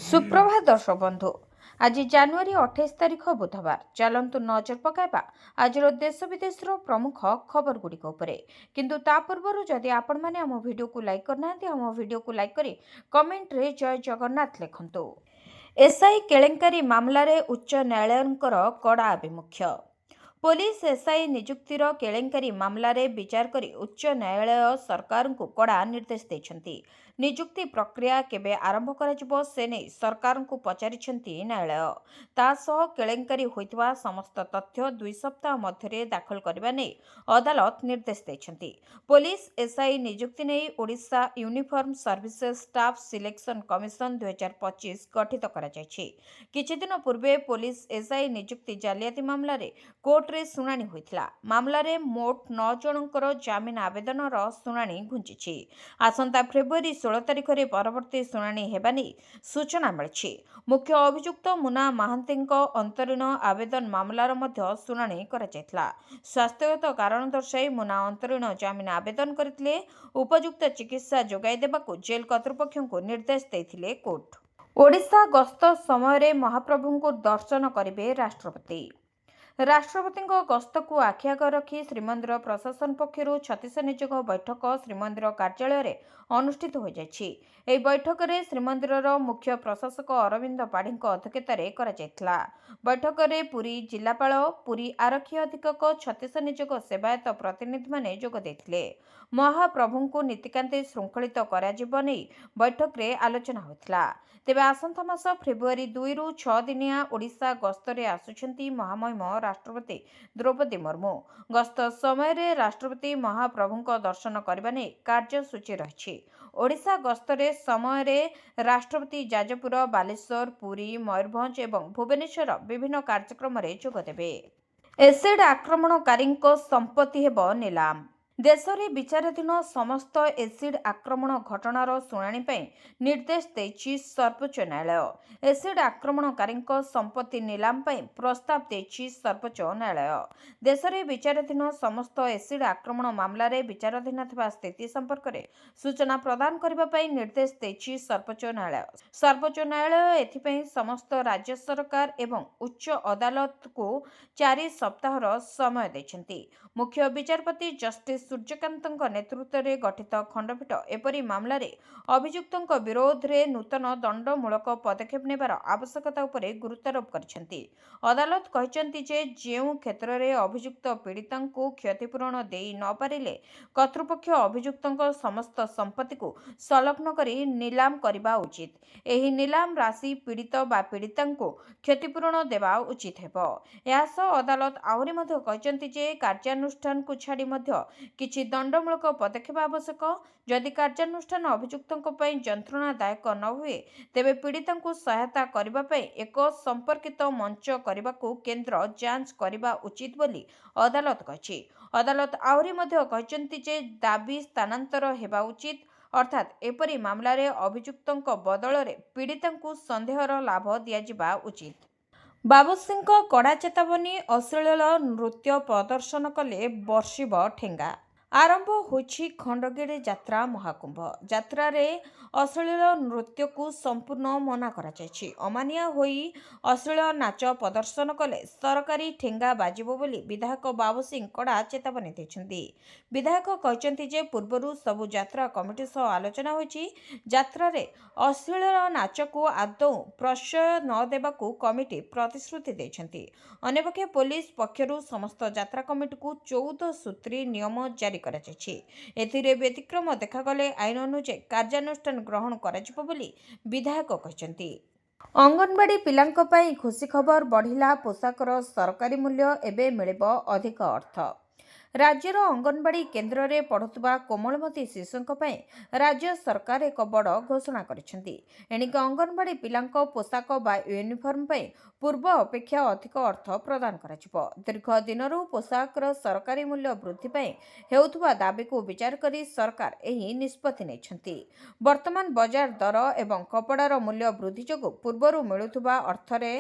सुप्रभात दर्शक बंधु। आज जानुआरी 28 तारिख बुधवार। चलंतु नजर पकाइबा आज देश विदेश प्रमुख खबर गुड़िक उपरे। किंतु ता पूर्व जदि आपण माने हम वीडियो को लाइक करना हम वीडियो को लाइक करी कमेंट रे जय जगन्नाथ लिखंतु। एसआई केलेंकारी मामला रे उच्च न्यायालयंकर कड़ा आभिमुख्य। पुलिस एसआई नियुक्तिर केलेंकारी मामला रे विचार करी उच्च न्यायालय सरकार को कड़ा निर्देश देछंती। नियुक्ति प्रक्रिया केबे आरंभ कराजिबो से नै सरकार को पचारिछंती न्यायालय। तासह केलेंकारी होइतबा समस्त तथ्य 2 सप्ताह मध्यरे दाखल करबा नै अदालत निर्देश देछंती। पुलिस एसआई नियुक्ति नै Odisha uniform services staff selection commission 2025 गठित करा जायछि। किछि दिन पूर्वे पुलिस एसआई नियुक्ति जालियाती मामला रे कोर्ट रे सुनानी होइथिला। मामला रे मोट 9 जनकर जामिन आवेदन रो सुनानी घुंचिछि। आसंता फेब्रुआरी 16 तारिख रे परवर्ती सुनानी हेबानी सूचना मिलछि। मुख्य अभियुक्त मुना महांतीଙ୍କ अंतरीण आवेदन मामलार मध्य सुनानी करा जायथिला। स्वास्थ्यगत कारण दर्शाई मुना अंतरीण जामिन आवेदन करथिले। उपयुक्त चिकित्सा जोगाई देबाकू जेल कर्तृपक्षको निर्देश दैथिले कोर्ट। ओडिशा गस्त समय रे महाप्रभु को दर्शन करिवे राष्ट्रपति। राष्ट्रपति गस्त को आखिआग रखी श्रीमंदिर प्रशासन पक्षर 36 नियोग बैठक श्रीमंदिर कार्यालय रे अनुष्ठित हो जायछि। एही बैठक रे श्रीमंदिर मुख्य प्रशासक अरविंद पाढ़ी अध्यक्षतार करा जायथिला। बैठक रे पुरी जिलापाल, पुरी आरक्षी अधीक्षक, 36 नियोग सेवायत प्रतिनिधि माने जोग दैथिले। महाप्रभु को नीतिकांति श्रृंखलित कराजिबो नै बैठक रे आलोचना होइथिला। तेबे आसंता मास फेब्रुआरी 2 रु 6 दिनिया ओडिशा गस्तरे आसुछंती महामहिम राष्ट्रपति द्रौपदी मुर्मू। गस्त समय रे राष्ट्रपति महाप्रभुଙ୍କ दर्शन करबा नै कार्यसूची रहिछि। ओडिशा गस्तरे समय रे राष्ट्रपति जाजपुर, बालेश्वर, पुरी, मयूरभंज एवं भुवनेश्वर विभिन्न कार्यक्रम रे जोग देबे। एसिड आक्रमणकारी संपत्ति हेबो नीलाम। देश में विचाराधीन समस्त एसिड आक्रमण घटनार शुणाणी निर्देश देछि सर्वोच्च न्यायालय। एसिड आक्रमणकारी संपत्ति नीलाम प्रस्ताव देछि सर्वोच्च न्यायालय। देश में विचाराधीन समस्त एसिड आक्रमण मामला रे विचाराधीन थिबा स्थिति संपर्क में सूचना प्रदान करने निर्देश देछि सर्वोच्च न्यायालय। सर्वोच्च न्यायालय एथिपई समस्त राज्य सरकार एवं उच्च अदालत को 4 सप्ताहर समय देछंती। मुख्य विचारपति जस्टिस सूर्यकांत नेतृत्व में गठित खंडपीठ एपरी मामला रे अभियुक्त विरोध में नूतन दंडमूलक पदक्षेप नेबार आवश्यकता उपरे गुरुत्वारोप करिसेंती। अदालत कहिसेंती जे जेउ क्षेत्र में अभियुक्त पीड़िता को क्षतिपूरण देई न पारिले कर्तृपक्ष अभियुक्त समस्त संपत्ति को संलग्न करी नीलाम करबा उचित। एही नीलाम राशि पीड़ित बा पीड़िता को क्षतिपूरण देवा उचित हेबो। यासह अदालत आहुरी मध्य कहिसेंती जे कार्यानुष्ठान को छाड़ी मध्य किछि दंडमूलक पदक्षेप आवश्यक। जदि कार्यानुष्ठान अभियुक्तों पई जंत्रणादायक न हुए तेबे पीड़िता को सहायता करबा पई एक संपर्कित मंच करबा को केंद्र जांच करबा उचित बोली अदालत कहिछि। अदालत आहुरी मध्य कहिसेंती जे दाबी स्थानांतर हेबा उचित। अर्थात एपरी मामला रे अभियुक्तों बदल रे पीड़िता को संदेहर लाभ दियाजिबा उचित। बाबुसिंह कड़ा चेतावनी। अश्लील नृत्य प्रदर्शन कले बर्षिब ठेंगा। आरंभ होछि खंडगिरी यात्रा महाकुंभ। यात्रा रे अश्लील नृत्य को संपूर्ण मना करा जायछि। अमानिया होई अश्लील नाच प्रदर्शन कले सरकारी ठेंगा बाजिबो बोली विधायक बाबू सिंह कड़ा चेतावनी दैछन्ती। विधायक कहचन्ती जे पूर्वरु सबु यात्रा कमिटी सह आलोचना होछि। यात्रा रे अश्लील नाच को आदौ प्रश्रय न देबाकू कमिटी प्रतिश्रुति दैछन्ती। अन्यपक्षे पुलिस पक्षरु समस्त यात्रा कमिटी को 14 सूत्री नियम जारी करा जायछि। एथिरे व्यतिक्रम देखागले आईन अनुसार कार्यानुष्ठान ग्रहण कराजिबो बोली विधायक कहचन्ती। अंगनवाड़ी पिलांक पई खुशी खबर। बढ़िला पोशाकर सरकारी मूल्य। एबे मिलिबो अधिक अर्थ। राज्यर अंगनवाड़ी केन्द्र में पढ़ुवा कोमलमती शिशुओं राज्य सरकार एक बड़ घोषणा करिसेंती। एणिक अंगनवाड़ी पिलांक पोशाक बा यूनिफॉर्म पूर्व अपेक्षा अधिक अर्थ प्रदान कराजिबो। दीर्घ दिनरू पोशाकर सरकारी मूल्य वृद्धि हेउथुवा दाबी को विचार करी सरकार एही निष्पत्ति नेछंती। वर्तमान बाजार दर एवं कपड़ार मूल्य वृद्धि जोगु पूर्वरू मिलुथुवा अर्थरे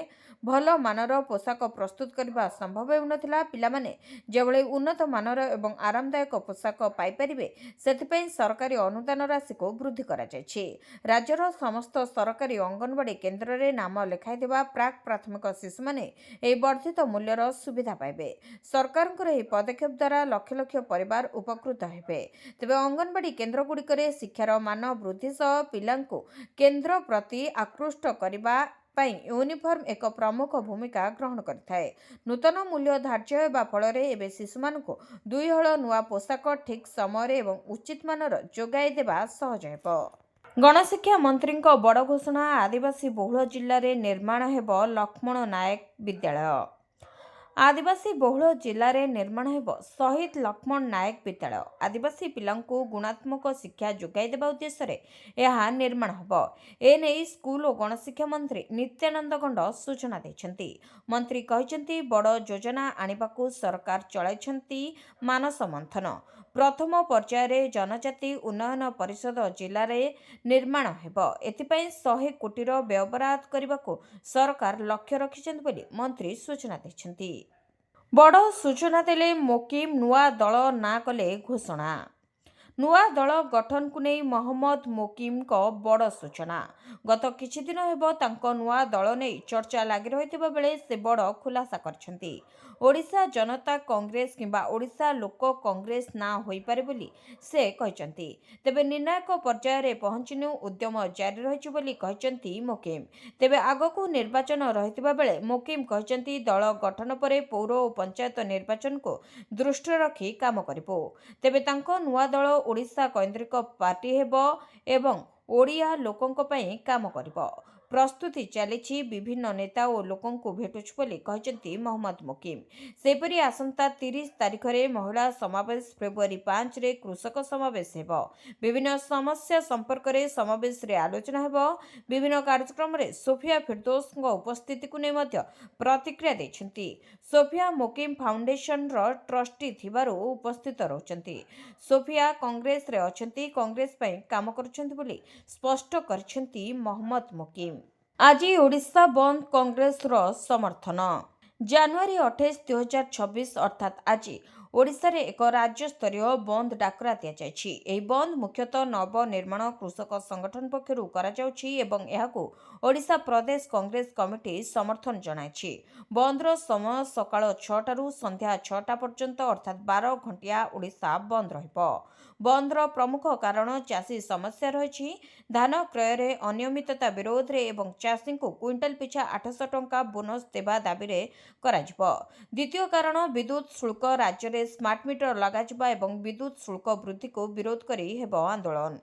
भल मानर पोशाक प्रस्तुत करबा संभव हेउनथिला। पिलामाने जेभଳି उन्नत मान ମାନର ଏବଂ ଆରାମଦାୟକ ପୋଷାକ ପାଇପାରିବେ ସେଥିପାଇଁ ସରକାରୀ ଅନୁଦାନ ରାଶିକୁ ବୃଦ୍ଧି କରାଯାଇଛି। ରାଜ୍ୟର ସମସ୍ତ ସରକାରୀ ଅଙ୍ଗନବାଡି କେନ୍ଦ୍ରରେ ନାମ ଲେଖାଇଥିବା ପ୍ରାକ୍ ପ୍ରାଥମିକ ଶିଶୁମାନେ ଏହି ବର୍ଦ୍ଧିତ ମୂଲ୍ୟର ସୁବିଧା ପାଇବେ। ସରକାରଙ୍କର ଏହି ପଦକ୍ଷେପ ଦ୍ୱାରା ଲକ୍ଷ ଲକ୍ଷ ପରିବାର ଉପକୃତ ହେବେ। ତେବେ ଅଙ୍ଗନବାଡି କେନ୍ଦ୍ରଗୁଡ଼ିକରେ ଶିକ୍ଷାର ମାନ ବୃଦ୍ଧି ସହ ପିଲାଙ୍କୁ କେନ୍ଦ୍ର ପ୍ରତି ଆକୃଷ୍ଟ କରିବା ପାଇଁ ୟୁନିଫର୍ମ ଏକ ପ୍ରମୁଖ ଭୂମିକା ଗ୍ରହଣ କରିଥାଏ। ନୂତନ ମୂଲ୍ୟ ଧାର୍ଯ୍ୟ ହେବା ଫଳରେ ଏବେ ଶିଶୁମାନଙ୍କୁ 2 ହଳ ନୂଆ ପୋଷାକ ଠିକ୍ ସମୟରେ ଏବଂ ଉଚିତ ମାନର ଯୋଗାଇ ଦେବା ସହଜ ହେବ। ଗଣଶିକ୍ଷା ମନ୍ତ୍ରୀଙ୍କ ବଡ଼ ଘୋଷଣା, ଆଦିବାସୀ ବହୁଳ ଜିଲ୍ଲାରେ ନିର୍ମାଣ ହେବ ଲକ୍ଷ୍ମଣ ନାୟକ ବିଦ୍ୟାଳୟ। ଆଦିବାସୀ ବହୁଳ ଜିଲ୍ଲାରେ ନିର୍ମାଣ ହେବ ଶହୀଦ ଲକ୍ଷ୍ମଣ ନାୟକ ବିଦ୍ୟାଳୟ। ଆଦିବାସୀ ପିଲାଙ୍କୁ ଗୁଣାତ୍ମକ ଶିକ୍ଷା ଯୋଗାଇ ଦେବା ଉଦ୍ଦେଶ୍ୟରେ ଏହା ନିର୍ମାଣ ହେବ। ଏନେଇ ସ୍କୁଲ ଓ ଗଣଶିକ୍ଷା ମନ୍ତ୍ରୀ ନିତ୍ୟାନନ୍ଦ ଗଣ୍ଡ ସୂଚନା ଦେଇଛନ୍ତି। ମନ୍ତ୍ରୀ କହିଛନ୍ତି, ବଡ଼ ଯୋଜନା ଆଣିବାକୁ ସରକାର ଚଳାଇଛନ୍ତି ମାନସ ମନ୍ଥନ। ପ୍ରଥମ ପର୍ଯ୍ୟାୟରେ ଜନଜାତି ଉନ୍ନୟନ ପରିଷଦ ଜିଲ୍ଲାରେ ନିର୍ମାଣ ହେବ। ଏଥିପାଇଁ 100 କୋଟିର ବ୍ୟୟବରାଦ କରିବାକୁ ସରକାର ଲକ୍ଷ୍ୟ ରଖିଛନ୍ତି ବୋଲି ମନ୍ତ୍ରୀ ସୂଚନା ଦେଇଛନ୍ତି। ବଡ଼ ସୂଚନା ଦେଲେ ମୋକିମ ନୂଆ ଦଳ ନାଁ କଲେ ଘୋଷଣା। ନୂଆ ଦଳ ଗଠନକୁ ନେଇ ମହମ୍ମଦ ମୋକିମଙ୍କ ବଡ଼ ସୂଚନା। ଗତ କିଛିଦିନ ହେବ ତାଙ୍କ ନୂଆ ଦଳ ନେଇ ଚର୍ଚ୍ଚା ଲାଗି ରହିଥିବା ବେଳେ ସେ ବଡ଼ ଖୁଲାସା କରିଛନ୍ତି। ଓଡ଼ିଶା ଜନତା କଂଗ୍ରେସ କିମ୍ବା ଓଡ଼ିଶା ଲୋକ କଂଗ୍ରେସ ନାଁ ହୋଇପାରେ ବୋଲି ସେ କହିଛନ୍ତି। ତେବେ ନିର୍ଣ୍ଣାୟକ ପର୍ଯ୍ୟାୟରେ ପହଞ୍ଚିନୁ, ଉଦ୍ୟମ ଜାରି ରହିଛି ବୋଲି କହିଛନ୍ତି ମୋକିମ। ତେବେ ଆଗକୁ ନିର୍ବାଚନ ରହିଥିବା ବେଳେ ମୋକିମ କହିଛନ୍ତି, ଦଳ ଗଠନ ପରେ ପୌର ଓ ପଞ୍ଚାୟତ ନିର୍ବାଚନକୁ ଦୃଷ୍ଟିରେ ରଖି କାମ କରିବୁ। ତେବେ ତାଙ୍କ ନୂଆ ଦଳ ଓଡ଼ିଶା କୈନ୍ଦ୍ରିକ ପାର୍ଟି ହେବ ଏବଂ ଓଡ଼ିଆ ଲୋକଙ୍କ ପାଇଁ କାମ କରିବ। ପ୍ରସ୍ତୁତି ଚାଲିଛି, ବିଭିନ୍ନ ନେତା ଓ ଲୋକଙ୍କୁ ଭେଟୁଛୁ ବୋଲି କହିଛନ୍ତି ମହମ୍ମଦ ମୋକିମ। ସେହିପରି ଆସନ୍ତା 30 ତାରିଖରେ ମହିଳା ସମାବେଶ, ଫେବୃଆରୀ 5ରେ କୃଷକ ସମାବେଶ ହେବ। ବିଭିନ୍ନ ସମସ୍ୟା ସମ୍ପର୍କରେ ସମାବେଶରେ ଆଲୋଚନା ହେବ। ବିଭିନ୍ନ କାର୍ଯ୍ୟକ୍ରମରେ ସୋଫିଆ ଫିରଦୋସଙ୍କ ଉପସ୍ଥିତିକୁ ନେଇ ମଧ୍ୟ ପ୍ରତିକ୍ରିୟା ଦେଇଛନ୍ତି। ସୋଫିଆ ମୋକିମ ଫାଉଣ୍ଡେସନର ଟ୍ରଷ୍ଟି ଥିବାରୁ ଉପସ୍ଥିତ ରହୁଛନ୍ତି। ସୋଫିଆ କଂଗ୍ରେସରେ ଅଛନ୍ତି, କଂଗ୍ରେସ ପାଇଁ କାମ କରୁଛନ୍ତି ବୋଲି ସ୍ପଷ୍ଟ କରିଛନ୍ତି ମହମ୍ମଦ ମୋକିମ। ଆଜି ଓଡ଼ିଶା ବନ୍ଦ କଂଗ୍ରେସର ସମର୍ଥନ। ଜାନୁଆରୀ 28, 2026 ଅର୍ଥାତ୍ ଆଜି ଓଡ଼ିଶାରେ ଏକ ରାଜ୍ୟସ୍ତରୀୟ ବନ୍ଦ ଡାକରା ଦିଆଯାଇଛି। ଏହି ବନ୍ଦ ମୁଖ୍ୟତଃ ନବନିର୍ମାଣ କୃଷକ ସଂଗଠନ ପକ୍ଷରୁ କରାଯାଉଛି ଏବଂ ଏହାକୁ ଓଡ଼ିଶା ପ୍ରଦେଶ କଂଗ୍ରେସ କମିଟି ସମର୍ଥନ ଜଣାଇଛି। ବନ୍ଦର ସମୟ ସକାଳ 6ଟାରୁ ସନ୍ଧ୍ୟା 6ଟା ପର୍ଯ୍ୟନ୍ତ ଅର୍ଥାତ୍ 12 ଘଣ୍ଟିଆ ଓଡ଼ିଶା ବନ୍ଦ ରହିବ। ବନ୍ଦର ପ୍ରମୁଖ କାରଣ ଚାଷୀ ସମସ୍ୟା ରହିଛି। ଧାନ କ୍ରୟରେ ଅନିୟମିତତା ବିରୋଧରେ ଏବଂ ଚାଷୀଙ୍କୁ କ୍ୱିଣ୍ଟାଲ ପିଛା 800 ଟଙ୍କା ବୋନସ ଦେବା ଦାବିରେ କରାଯିବ। ଦ୍ୱିତୀୟ କାରଣ, ବିଦ୍ୟୁତ୍ ଶୁଳ୍କ ରାଜ୍ୟରେ ସ୍ମାର୍ଟ ମିଟର ଲଗାଯିବା ଏବଂ ବିଦ୍ୟୁତ୍ ଶୁଳ୍କ ବୃଦ୍ଧିକୁ ବିରୋଧ କରି ହେବ ଆନ୍ଦୋଳନ।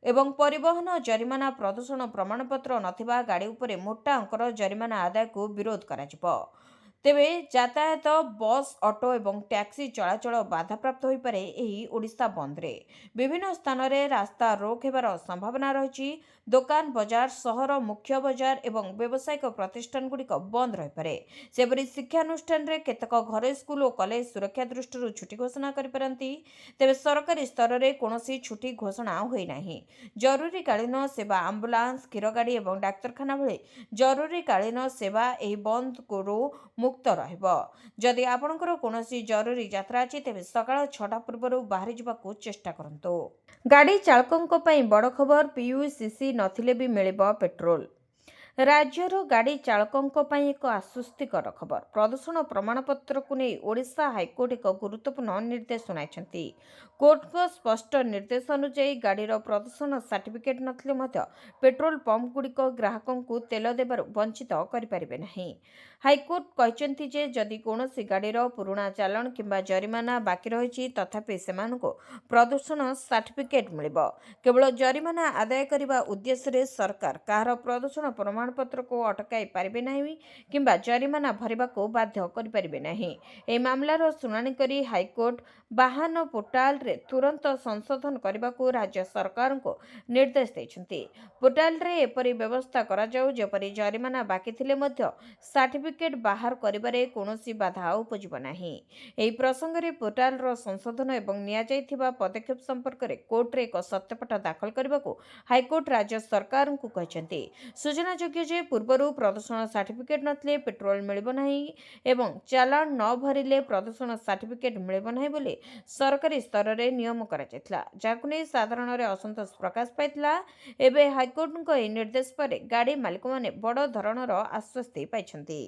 ଏବଂ ପରିବହନ ଜରିମାନା, ପ୍ରଦୂଷଣ ପ୍ରମାଣପତ୍ର ନଥିବା ଗାଡ଼ି ଉପରେ ମୋଟା ଅଙ୍କର ଜରିମାନା ଆଦାୟକୁ ବିରୋଧ କରାଯିବ। ତେବେ ଯାତାୟାତ, ବସ୍, ଅଟୋ ଏବଂ ଟ୍ୟାକ୍ସି ଚଳାଚଳ ବାଧାପ୍ରାପ୍ତ ହୋଇପାରେ ଏହି ଓଡ଼ିଶା ବନ୍ଦରେ। ବିଭିନ୍ନ ସ୍ଥାନରେ ରାସ୍ତା ରୋକ ହେବାର ସମ୍ଭାବନା ରହିଛି। ଦୋକାନ ବଜାର, ସହର ମୁଖ୍ୟ ବଜାର ଏବଂ ବ୍ୟବସାୟିକ ପ୍ରତିଷ୍ଠାନଗୁଡ଼ିକ ବନ୍ଦ ରହିପାରେ। ସେପରି ଶିକ୍ଷାନୁଷ୍ଠାନରେ କେତେକ ଘରୋଇ ସ୍କୁଲ ଓ କଲେଜ ସୁରକ୍ଷା ଦୃଷ୍ଟିରୁ ଛୁଟି ଘୋଷଣା କରିପାରନ୍ତି। ତେବେ ସରକାରୀ ସ୍ତରରେ କୌଣସି ଛୁଟି ଘୋଷଣା ହୋଇନାହିଁ। ଜରୁରୀକାଳୀନ ସେବା, ଆମ୍ବୁଲାନ୍ସ, କ୍ଷୀରଗାଡ଼ି ଏବଂ ଡାକ୍ତରଖାନା ଭଳି ଜରୁରୀକାଳୀନ ସେବା ଏହି ବନ୍ଦରୁ ମୁକ୍ତ ରହିବ। ଯଦି ଆପଣଙ୍କର କୌଣସି ଜରୁରୀ ଯାତ୍ରା ଅଛି ତେବେ ସକାଳ 6ଟା ପୂର୍ବରୁ ବାହାରି ଯିବାକୁ ଚେଷ୍ଟା କରନ୍ତୁ। ଗାଡ଼ି ଚାଳକଙ୍କ ପାଇଁ ବଡ଼ ଖବର, ପିୟୁସିସି ନଥିଲେ ବି ମିଳିବ ପେଟ୍ରୋଲ। ରାଜ୍ୟର ଗାଡ଼ି ଚାଳକଙ୍କ ପାଇଁ ଏକ ଆଶ୍ୱସ୍ତିକର ଖବର। ପ୍ରଦୂଷଣ ପ୍ରମାଣପତ୍ରକୁ ନେଇ ଓଡ଼ିଶା ହାଇକୋର୍ଟ ଏକ ଗୁରୁତ୍ୱପୂର୍ଣ୍ଣ ନିର୍ଦ୍ଦେଶ ଶୁଣାଇଛନ୍ତି। କୋର୍ଟଙ୍କ ସ୍ପଷ୍ଟ ନିର୍ଦ୍ଦେଶ ଅନୁଯାୟୀ ଗାଡ଼ିର ପ୍ରଦୂଷଣ ସାର୍ଟିଫିକେଟ୍ ନଥିଲେ ମଧ୍ୟ ପେଟ୍ରୋଲ ପମ୍ପଗୁଡ଼ିକ ଗ୍ରାହକଙ୍କୁ ତେଲ ଦେବାରୁ ବଞ୍ଚିତ କରିପାରିବେ ନାହିଁ। ହାଇକୋର୍ଟ କହିଛନ୍ତି ଯେ ଯଦି କୌଣସି ଗାଡ଼ିର ପୁରୁଣା ଚାଲାଣ କିମ୍ବା ଜରିମାନା ବାକି ରହିଛି ତଥାପି ସେମାନଙ୍କୁ ପ୍ରଦୂଷଣ ସାର୍ଟିଫିକେଟ୍ ମିଳିବ। କେବଳ ଜରିମାନା ଆଦାୟ କରିବା ଉଦ୍ଦେଶ୍ୟରେ ସରକାର କାହାର ପ୍ରଦୂଷଣ ପ୍ରମାଣପତ୍ରକୁ ଅଟକାଇ ପାରିବେ ନାହିଁ କିମ୍ବା ଜରିମାନା ଭରିବାକୁ ବାଧ୍ୟ କରିପାରିବେ ନାହିଁ। ଏହି ମାମଲାର ଶୁଣାଣି କରି ହାଇକୋର୍ଟ ବାହନ ପୋର୍ଟାଲରେ ତୁରନ୍ତ ସଂଶୋଧନ କରିବାକୁ ରାଜ୍ୟ ସରକାରଙ୍କୁ ନିର୍ଦ୍ଦେଶ ଦେଇଛନ୍ତି। ପୋର୍ଟାଲରେ ଏପରି ବ୍ୟବସ୍ଥା କରାଯାଉ ଯେପରି ଜରିମାନା ବାକି ଥିଲେ ମଧ୍ୟ ସାର୍ଟିଫିକେଟ୍ ବାହାର କରିବାରେ କୌଣସି ବାଧା ଉପୁଜିବ ନାହିଁ। ଏହି ପ୍ରସଙ୍ଗରେ ପୋର୍ଟାଲର ସଂଶୋଧନ ଏବଂ ନିଆଯାଇଥିବା ପଦକ୍ଷେପ ସମ୍ପର୍କରେ କୋର୍ଟରେ ଏକ ସତ୍ୟପାଠ ଦାଖଲ କରିବାକୁ ହାଇକୋର୍ଟ ରାଜ୍ୟ ସରକାରଙ୍କୁ କହିଛନ୍ତି। ସୂଚନାଯୋଗ୍ୟ ସୂଚନାଯୋଗ୍ୟ ଯେ ପୂର୍ବରୁ ପ୍ରଦୂଷଣ ସାର୍ଟିଫିକେଟ୍ ନଥିଲେ ପେଟ୍ରୋଲ ମିଳିବ ନାହିଁ ଏବଂ ଚାଲାଣ ନ ଭରିଲେ ପ୍ରଦୂଷଣ ସାର୍ଟିଫିକେଟ୍ ମିଳିବ ନାହିଁ ବୋଲି ସରକାରୀ ସ୍ତରରେ ନିୟମ କରାଯାଇଥିଲା, ଯାହାକୁ ନେଇ ସାଧାରଣରେ ଅସନ୍ତୋଷ ପ୍ରକାଶ ପାଇଥିଲା। ଏବେ ହାଇକୋର୍ଟଙ୍କ ଏହି ନିର୍ଦ୍ଦେଶ ପରେ ଗାଡ଼ି ମାଲିକମାନେ ବଡ଼ ଧରଣର ଆଶ୍ୱସ୍ତି ପାଇଛନ୍ତି।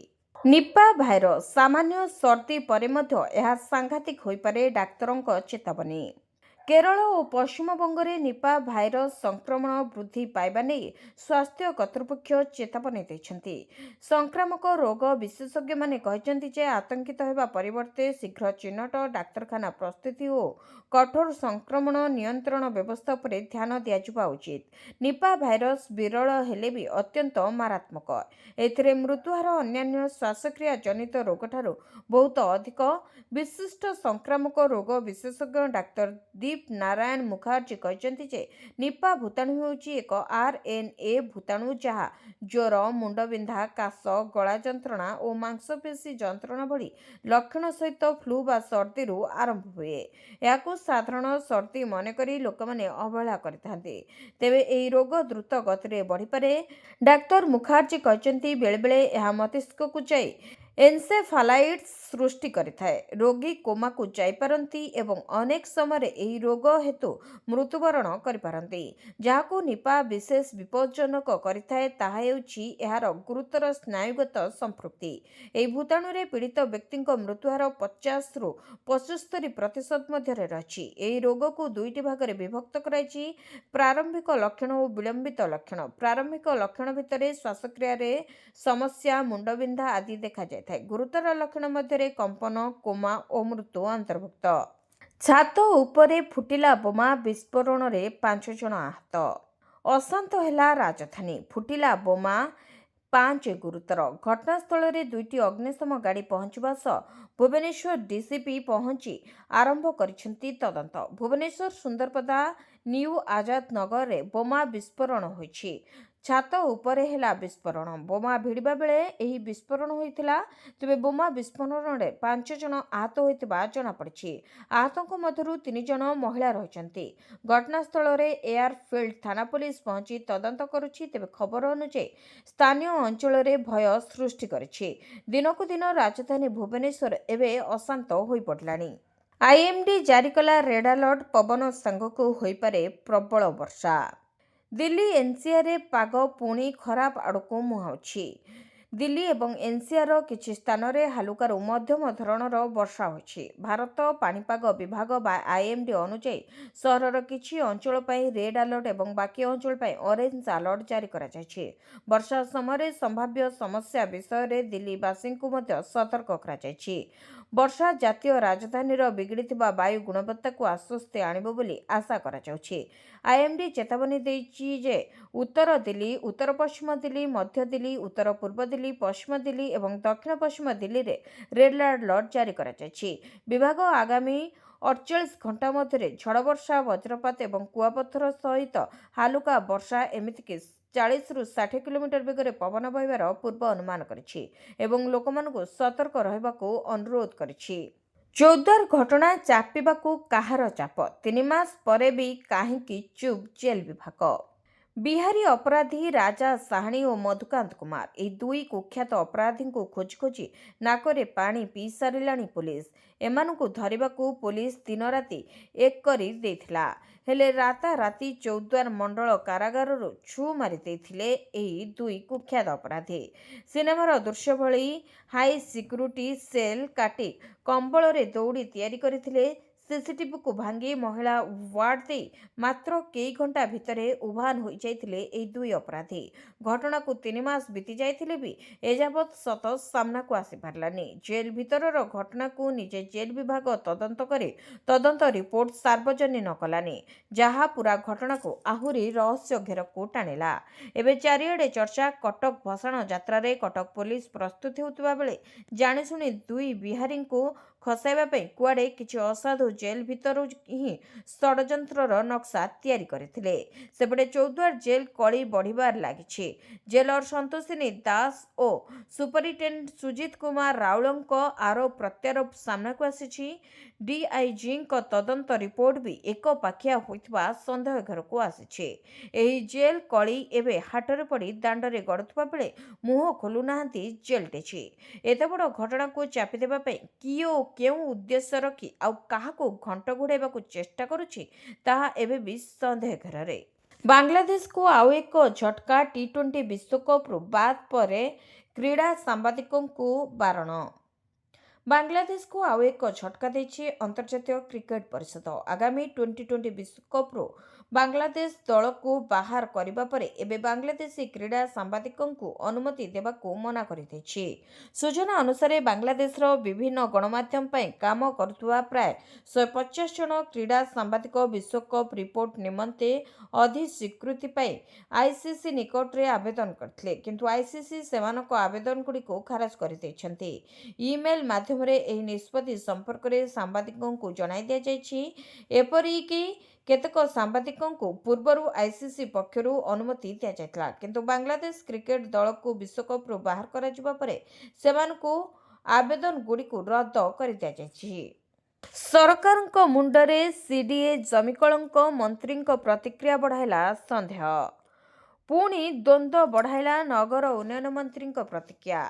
ନିପା ଭାଇରସ୍ ସାମାନ୍ୟ ସର୍ଦ୍ଦି ପରେ ମଧ୍ୟ ଏହା ସାଂଘାତିକ ହୋଇପାରେ, ଡାକ୍ତରଙ୍କ ଚେତାବନୀ। କେରଳ ଓ ପଶ୍ଚିମବଙ୍ଗରେ ନିପା ଭାଇରସ୍ ସଂକ୍ରମଣ ବୃଦ୍ଧି ପାଇବା ନେଇ ସ୍ୱାସ୍ଥ୍ୟ କର୍ତ୍ତୃପକ୍ଷ ଚେତାବନୀ ଦେଇଛନ୍ତି। ସଂକ୍ରାମକ ରୋଗ ବିଶେଷଜ୍ଞମାନେ କହିଛନ୍ତି ଯେ ଆତଙ୍କିତ ହେବା ପରିବର୍ତ୍ତେ ଶୀଘ୍ର ଚିହ୍ନଟ, ଡାକ୍ତରଖାନା ପ୍ରସ୍ତୁତି ଓ କଠୋର ସଂକ୍ରମଣ ନିୟନ୍ତ୍ରଣ ବ୍ୟବସ୍ଥା ଉପରେ ଧ୍ୟାନ ଦିଆଯିବା ଉଚିତ। ନିପା ଭାଇରସ୍ ବିରଳ ହେଲେ ବି ଅତ୍ୟନ୍ତ ମାରାତ୍ମକ। ଏଥିରେ ମୃତ୍ୟୁହାର ଅନ୍ୟାନ୍ୟ ଶ୍ୱାସକ୍ରିୟା ଜନିତ ରୋଗଠାରୁ ବହୁତ ଅଧିକ। ବିଶିଷ୍ଟ ସଂକ୍ରାମକ ରୋଗ ବିଶେଷଜ୍ଞ ଡାକ୍ତର ଦୀପ ନାରାୟଣ ମୁଖାର୍ଜୀ କହିଛନ୍ତି ଯେ ନିପା ଭୂତାଣୁ ହେଉଛି ଏକ RNA ଭୂତାଣୁ ଯାହା ଜ୍ୱର, ମୁଣ୍ଡବିନ୍ଧା, କାଶ, ଗଳା ଯନ୍ତ୍ରଣା ଓ ମାଂସପେଶୀ ଯନ୍ତ୍ରଣା ଭଳି ଲକ୍ଷଣ ସହିତ ଫ୍ଲୁ ବା ସର୍ଦ୍ଦିରୁ ଆରମ୍ଭ ହୁଏ। ଏହାକୁ ସାଧାରଣ ସର୍ଦ୍ଦି ମନେକରି ଲୋକମାନେ ଅବହେଳା କରିଥାନ୍ତି। ତେବେ ଏହି ରୋଗ ଦ୍ରୁତ ଗତିରେ ବଢ଼ିପାରେ। ଡାକ୍ତର ମୁଖାର୍ଜୀ କହିଛନ୍ତି ବେଳେବେଳେ ଏହା ମସ୍ତିଷ୍କକୁ ଯାଇ ଏନ୍ସେଫାଲାଇଟିସ୍ ସୃଷ୍ଟି କରିଥାଏ। ରୋଗୀ କୋମାକୁ ଯାଇପାରନ୍ତି ଏବଂ ଅନେକ ସମୟରେ ଏହି ରୋଗ ହେତୁ ମୃତ୍ୟୁବରଣ କରିପାରନ୍ତି। ଯାହାକୁ ନିପା ବିଶେଷ ବିପଜ୍ଜନକ କରିଥାଏ ତାହା ହେଉଛି ଏହାର ଗୁରୁତର ସ୍ନାୟୁଗତ ସମ୍ପୃକ୍ତି। ଏହି ଭୂତାଣୁରେ ପୀଡ଼ିତ ବ୍ୟକ୍ତିଙ୍କ ମୃତ୍ୟୁହାର 50ରୁ 75% ମଧ୍ୟରେ ରହିଛି। ଏହି ରୋଗକୁ ଦୁଇଟି ଭାଗରେ ବିଭକ୍ତ କରାଯାଇଛି, ପ୍ରାରମ୍ଭିକ ଲକ୍ଷଣ ଓ ବିଳମ୍ବିତ ଲକ୍ଷଣ। ପ୍ରାରମ୍ଭିକ ଲକ୍ଷଣ ଭିତରେ ଶ୍ୱାସକ୍ରିୟାରେ ସମସ୍ୟା, ମୁଣ୍ଡବିନ୍ଧା ଆଦି ଦେଖାଯାଇଥାଏ। ଗୁରୁତର ଲକ୍ଷଣ ମଧ୍ୟରେ କମ୍ପନ, କୋମା ଓ ମୃତ୍ୟୁ ଅନ୍ତର୍ଭୁକ୍ତ। ଛାତ ଉପରେ ଫୁଟିଲା ବୋମା ବିସ୍ଫୋରଣରେ 5 ଜଣ ଆହତ। ଅଶାନ୍ତ ହେଲା ରାଜଧାନୀ, ଫୁଟିଲା ବୋମା, 5 ଗୁରୁତର। ଘଟଣାସ୍ଥଳରେ 2ଟି ଅଗ୍ନିଶମ ଗାଡ଼ି ପହଞ୍ଚିବା ସହ ଭୁବନେଶ୍ୱର DCP ପହଞ୍ଚି ଆରମ୍ଭ କରିଛନ୍ତି ତଦନ୍ତ। ଭୁବନେଶ୍ୱର ସୁନ୍ଦରପଦା ନିଉ ଆଜାଦ ନଗରରେ ବୋମା ବିସ୍ଫୋରଣ ହୋଇଛି। ଛାତ ଉପରେ ହେଲା ବିସ୍ଫୋରଣ। ବୋମା ଭିଡ଼ିବା ବେଳେ ଏହି ବିସ୍ଫୋରଣ ହୋଇଥିଲା। ତେବେ ବୋମା ବିସ୍ଫୋରଣରେ 5 ଜଣ ଆହତ ହୋଇଥିବା ଜଣାପଡ଼ିଛି। ଆହତଙ୍କ ମଧ୍ୟରୁ 3 ଜଣ ମହିଳା ରହିଛନ୍ତି। ଘଟଣାସ୍ଥଳରେ ଏୟାରଫିଲ୍ଡ ଥାନା ପୋଲିସ ପହଞ୍ଚି ତଦନ୍ତ କରୁଛି। ତେବେ ଖବର ଅନୁଯାୟୀ ସ୍ଥାନୀୟ ଅଞ୍ଚଳରେ ଭୟ ସୃଷ୍ଟି କରିଛି। ଦିନକୁ ଦିନ ରାଜଧାନୀ ଭୁବନେଶ୍ୱର ଏବେ ଅଶାନ୍ତ ହୋଇପଡ଼ିଲାଣି। IMD ଜାରି କଲା ରେଡ୍ ଆଲର୍ଟ, ପବନ ସାଙ୍ଗକୁ ହୋଇପାରେ ପ୍ରବଳ ବର୍ଷା। ଦିଲ୍ଲୀ NCRରେ ପାଗ ପୁଣି ଖରାପ ଆଡ଼କୁ ମୁହାଁଉଛି। ଦିଲ୍ଲୀ ଏବଂ NCRର କିଛି ସ୍ଥାନରେ ହାଲୁକାରୁ ମଧ୍ୟମ ଧରଣର ବର୍ଷା ହୋଇଛି। ଭାରତ ପାଣିପାଗ ବିଭାଗ ବା IMD ଅନୁଯାୟୀ ସହରର କିଛି ଅଞ୍ଚଳ ପାଇଁ ରେଡ୍ ଆଲର୍ଟ ଏବଂ ବାକି ଅଞ୍ଚଳ ପାଇଁ ଅରେଞ୍ଜ ଆଲର୍ଟ ଜାରି କରାଯାଇଛି। ବର୍ଷା ସମୟରେ ସମ୍ଭାବ୍ୟ ସମସ୍ୟା ବିଷୟରେ ଦିଲ୍ଲୀବାସୀଙ୍କୁ ମଧ୍ୟ ସତର୍କ କରାଯାଇଛି। ବର୍ଷା ଜାତୀୟ ରାଜଧାନୀର ବିଗିଡ଼ିଥିବା ବାୟୁ ଗୁଣବତ୍ତାକୁ ଆଶ୍ୱସ୍ତି ଆଣିବ ବୋଲି ଆଶା କରାଯାଉଛି। IMD ଚେତାବନୀ ଦେଇଛି ଯେ ଉତ୍ତର ଦିଲ୍ଲୀ, ଉତ୍ତର ପଶ୍ଚିମ ଦିଲ୍ଲୀ, ମଧ୍ୟ ଦିଲ୍ଲୀ, ଉତ୍ତର ପୂର୍ବ ଦିଲ୍ଲୀ, ପଶ୍ଚିମ ଦିଲ୍ଲୀ ଏବଂ ଦକ୍ଷିଣ ପଶ୍ଚିମ ଦିଲ୍ଲୀରେ ରେଡ୍ ଆଲର୍ଟ ଜାରି କରାଯାଇଛି। ବିଭାଗ ଆଗାମୀ 48 ଘଣ୍ଟା ମଧ୍ୟରେ ଝଡ଼ ବର୍ଷା, ବଜ୍ରପାତ ଏବଂ କୁଆପଥର ସହିତ ହାଲୁକା ବର୍ଷା ଏମିତିକି 40ରୁ 60 କିଲୋମିଟର ବେଗରେ ପବନ ବହିବାର ପୂର୍ବ ଅନୁମାନ କରିଛି ଏବଂ ଲୋକମାନଙ୍କୁ ସତର୍କ ରହିବାକୁ ଅନୁରୋଧ କରିଛି। ଚୌଦ୍ୱାର ଘଟଣା ଚାପିବାକୁ କାହାର ଚାପ? 3 ମାସ ପରେ ବି କାହିଁକି ଚୁପ୍ ଜେଲ୍ ବିଭାଗ? ବିହାରୀ ଅପରାଧୀ ରାଜା ସାହାଣୀ ଓ ମଧୁକାନ୍ତ କୁମାର, ଏହି ଦୁଇ କୁଖ୍ୟାତ ଅପରାଧୀଙ୍କୁ ଖୋଜି ଖୋଜି ନାକରେ ପାଣି ପିଇ ସାରିଲାଣି ପୋଲିସ। ଏମାନଙ୍କୁ ଧରିବାକୁ ପୋଲିସ ଦିନରାତି ଏକ କରି ଦେଇଥିଲା। ହେଲେ ରାତାରାତି ଚୌଦ୍ୱାର ମଣ୍ଡଳ କାରାଗାରରୁ ଛୁ ମାରି ଦେଇଥିଲେ ଏହି ଦୁଇ କୁଖ୍ୟାତ ଅପରାଧୀ। ସିନେମାର ଦୃଶ୍ୟ ଭଳି ହାଇ ସିକ୍ୟୁରିଟି ସେଲ୍ କାଟି କମ୍ବଳରେ ଦୌଡ଼ି ତିଆରି କରିଥିଲେ। CCTVକୁ ଭାଙ୍ଗି ମହିଳା ୱାର୍ଡ ଦେଇ ମାତ୍ର କେଇ ଘଣ୍ଟା ଭିତରେ ଉଭାନ ହୋଇଯାଇଥିଲେ ଏହି ଦୁଇ ଅପରାଧୀ। ଘଟଣାକୁ 3 ମାସ ବିତି ଯାଇଥିଲେ ବି ଏଯାବତ୍ ସତ ସାମ୍ନାକୁ ଆସିପାରିଲାନି। ଜେଲ୍ ଭିତରର ଘଟଣାକୁ ନିଜେ ଜେଲ୍ ବିଭାଗ ତଦନ୍ତ କରି ତଦନ୍ତ ରିପୋର୍ଟ ସାର୍ବଜନୀନ କଲାନି, ଯାହା ପୂରା ଘଟଣାକୁ ଆହୁରି ରହସ୍ୟ ଘେରକୁ ଟାଣିଲା। ଏବେ ଚାରିଆଡ଼େ ଚର୍ଚ୍ଚା। କଟକ ଭସାଣ ଯାତ୍ରାରେ କଟକ ପୋଲିସ ପ୍ରସ୍ତୁତ ହେଉଥିବା ବେଳେ ଜାଣିଶୁଣି ଦୁଇ ବିହାରୀଙ୍କୁ ଖସାଇବା ପାଇଁ କୁଆଡ଼େ କିଛି ଅସାଧୁ ଜେଲ୍ ଭିତରୁ ହିଁ ଷଡ଼ଯନ୍ତ୍ରର ନକ୍ସା ତିଆରି କରିଥିଲେ। ସେପଟେ ଚୌଦ୍ୱାର ଜେଲ୍ କଳି ବଢ଼ିବାରେ ଲାଗିଛି। ଜେଲର ସନ୍ତୋଷିନୀ ଦାସ ଓ ସୁପରିଟେଣ୍ଡେଣ୍ଟ ସୁଜିତ କୁମାର ରାଉଳଙ୍କ ଆରୋପ ପ୍ରତ୍ୟାରୋପ ସାମ୍ନାକୁ ଆସିଛି। ଡିଆଇଜିଙ୍କ ତଦନ୍ତ ରିପୋର୍ଟ ବି ଏକପାଖିଆ ହୋଇଥିବା ସନ୍ଦେହ ଘରକୁ ଆସିଛି। ଏହି ଜେଲ୍ କଳି ଏବେ ହାଟରେ ପଡ଼ି ଦାଣ୍ଡରେ ଗଡ଼ୁଥିବା ବେଳେ ମୁହଁ ଖୋଲୁନାହାନ୍ତି ଜେଲ୍ ଡିଜି। ଏତେ ବଡ଼ ଘଟଣାକୁ ଚାପି ଦେବା ପାଇଁ କିଏ ଓ କେଉଁ ଉଦ୍ଦେଶ୍ୟ ରଖି ଆଉ କାହାକୁ ଘଣ୍ଟ ଘୋଡ଼ାଇବାକୁ ଚେଷ୍ଟା କରୁଛି ତାହା ଏବେ ବି ସନ୍ଦେହ ଘେରରେ। ବାଂଲାଦେଶକୁ ଆଉ ଏକ ଝଟକା। ଟି20 ବିଶ୍ୱକପ୍ରୁ ବାଦ୍ ପରେ କ୍ରୀଡ଼ା ସାମ୍ବାଦିକଙ୍କୁ ବାରଣ। ବାଂଲାଦେଶକୁ ଆଉ ଏକ ଝଟକା ଦେଇଛି ଅନ୍ତର୍ଜାତୀୟ କ୍ରିକେଟ ପରିଷଦ। ଆଗାମୀ ଟି20 ବିଶ୍ୱକପ୍ରୁ ବାଂଲାଦେଶ ଦଳକୁ ବାହାର କରିବା ପରେ ଏବେ ବାଂଲାଦେଶୀ କ୍ରୀଡ଼ା ସାମ୍ବାଦିକଙ୍କୁ ଅନୁମତି ଦେବାକୁ ମନା କରିଦେଇଛି। ସୂଚନା ଅନୁସାରେ ବାଂଲାଦେଶର ବିଭିନ୍ନ ଗଣମାଧ୍ୟମ ପାଇଁ କାମ କରୁଥିବା ପ୍ରାୟ 150 ଜଣ କ୍ରୀଡ଼ା ସାମ୍ବାଦିକ ବିଶ୍ୱକପ୍ ରିପୋର୍ଟ ନିମନ୍ତେ ଅଧିସ୍ୱୀକୃତି ପାଇଁ ଆଇସିସି ନିକଟରେ ଆବେଦନ କରିଥିଲେ, କିନ୍ତୁ ଆଇସିସି ସେମାନଙ୍କ ଆବେଦନଗୁଡ଼ିକୁ ଖାରଜ କରିଦେଇଛନ୍ତି। ଇମେଲ୍ ମାଧ୍ୟମରେ ଏହି ନିଷ୍ପତ୍ତି ସମ୍ପର୍କରେ ସାମ୍ବାଦିକଙ୍କୁ ଜଣାଇ ଦିଆଯାଇଛି। ଏପରିକି କେତେକ ସାମ୍ବାଦିକଙ୍କୁ ପୂର୍ବରୁ ଆଇସିସି ପକ୍ଷରୁ ଅନୁମତି ଦିଆଯାଇଥିଲା, କିନ୍ତୁ ବାଂଲାଦେଶ କ୍ରିକେଟ ଦଳକୁ ବିଶ୍ୱକପ୍ରୁ ବାହାର କରାଯିବା ପରେ ସେମାନଙ୍କୁ ଆବେଦନଗୁଡ଼ିକୁ ରଦ୍ଦ କରିଦିଆଯାଇଛି। ସରକାରଙ୍କ ମୁଣ୍ଡରେ ସିଡିଏ ଜମିକଳଙ୍କ। ମନ୍ତ୍ରୀଙ୍କ ପ୍ରତିକ୍ରିୟା ବଢ଼ାଇଲା ସନ୍ଦେହ। ପୁଣି ଦ୍ୱନ୍ଦ୍ୱ ବଢ଼ାଇଲା ନଗର ଉନ୍ନୟନ ମନ୍ତ୍ରୀଙ୍କ ପ୍ରତିକ୍ରିୟା।